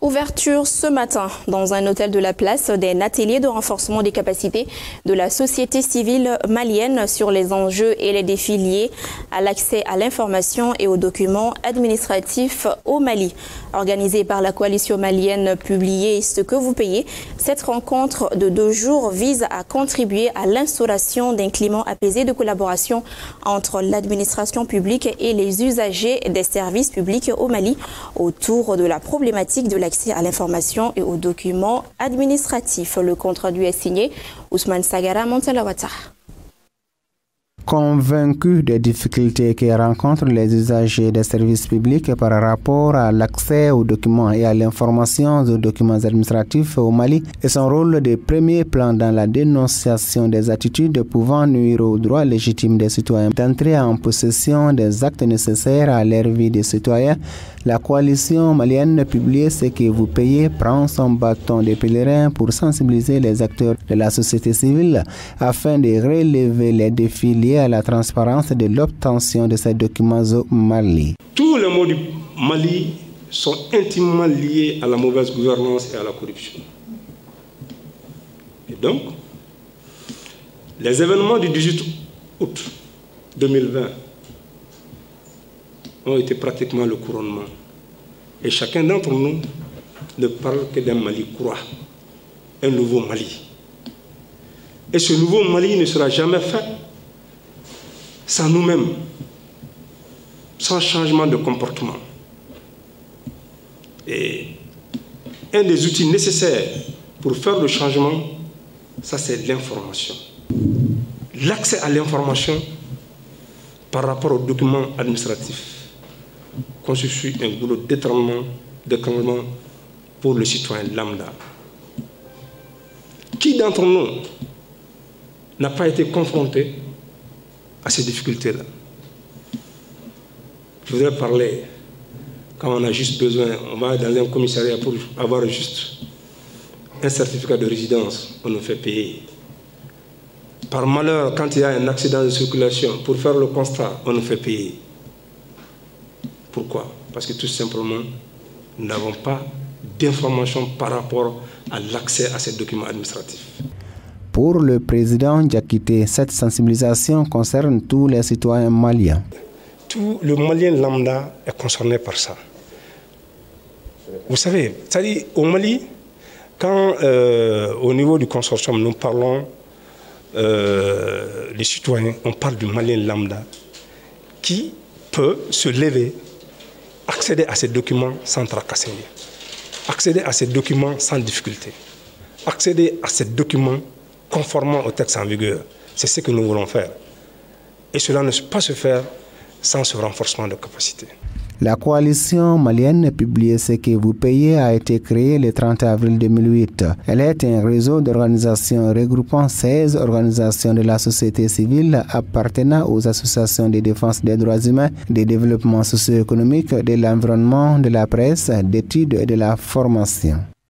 Ouverture ce matin dans un hôtel de la place d'un atelier de renforcement des capacités de la société civile malienne sur les enjeux et les défis liés à l'accès à l'information et aux documents administratifs au Mali. Organisée par la coalition malienne Publiez ce que vous payez, cette rencontre de 2 jours vise à contribuer à l'instauration d'un climat apaisé de collaboration entre l'administration publique et les usagers des services publics au Mali autour de la problématique de l'accès à l'information et aux documents administratifs. Le compte-rendu est signé Ousmane Sagara Montalawata. Convaincus des difficultés que rencontrent les usagers des services publics par rapport à l'accès aux documents et à l'information aux documents administratifs au Mali et son rôle de premier plan dans la dénonciation des attitudes pouvant nuire aux droits légitimes des citoyens d'entrer en possession des actes nécessaires à leur vie des citoyens, la coalition malienne Publiez ce que vous payez prend son bâton de pèlerin pour sensibiliser les acteurs de la société civile afin de relever les défis liés à la transparence de l'obtention de ces documents au Mali. Tous les maux du Mali sont intimement liés à la mauvaise gouvernance et à la corruption. Et donc, les événements du 18 août 2020 ont été pratiquement le couronnement. Et chacun d'entre nous ne parle que d'un Mali croix, un nouveau Mali. Et ce nouveau Mali ne sera jamais fait sans nous-mêmes, sans changement de comportement. Et un des outils nécessaires pour faire le changement, ça c'est l'information. L'accès à l'information par rapport aux documents administratifs constitue un goulot d'étranglement pour le citoyen lambda. Qui d'entre nous n'a pas été confronté à ces difficultés-là? Je voudrais parler, quand on a juste besoin, on va dans un commissariat pour avoir juste un certificat de résidence, on nous fait payer. Par malheur, quand il y a un accident de circulation, pour faire le constat, on nous fait payer. Pourquoi? Parce que tout simplement, nous n'avons pas d'informations par rapport à l'accès à ces documents administratifs. Pour le président Diakité, cette sensibilisation concerne tous les citoyens maliens. Tout le Malien lambda est concerné par ça. Vous savez, c'est-à-dire au Mali, quand au niveau du consortium, nous parlons les citoyens, on parle du Malien lambda qui peut se lever, accéder à ces documents sans tracasser, accéder à ces documents sans difficulté, accéder à ces documents conformément au texte en vigueur. C'est ce que nous voulons faire. Et cela ne peut pas se faire sans ce renforcement de capacité. La coalition malienne Publiez ce que vous payez a été créée le 30 avril 2008. Elle est un réseau d'organisations regroupant 16 organisations de la société civile appartenant aux associations de défense des droits humains, de développement socio-économique, de l'environnement, de la presse, d'études et de la formation.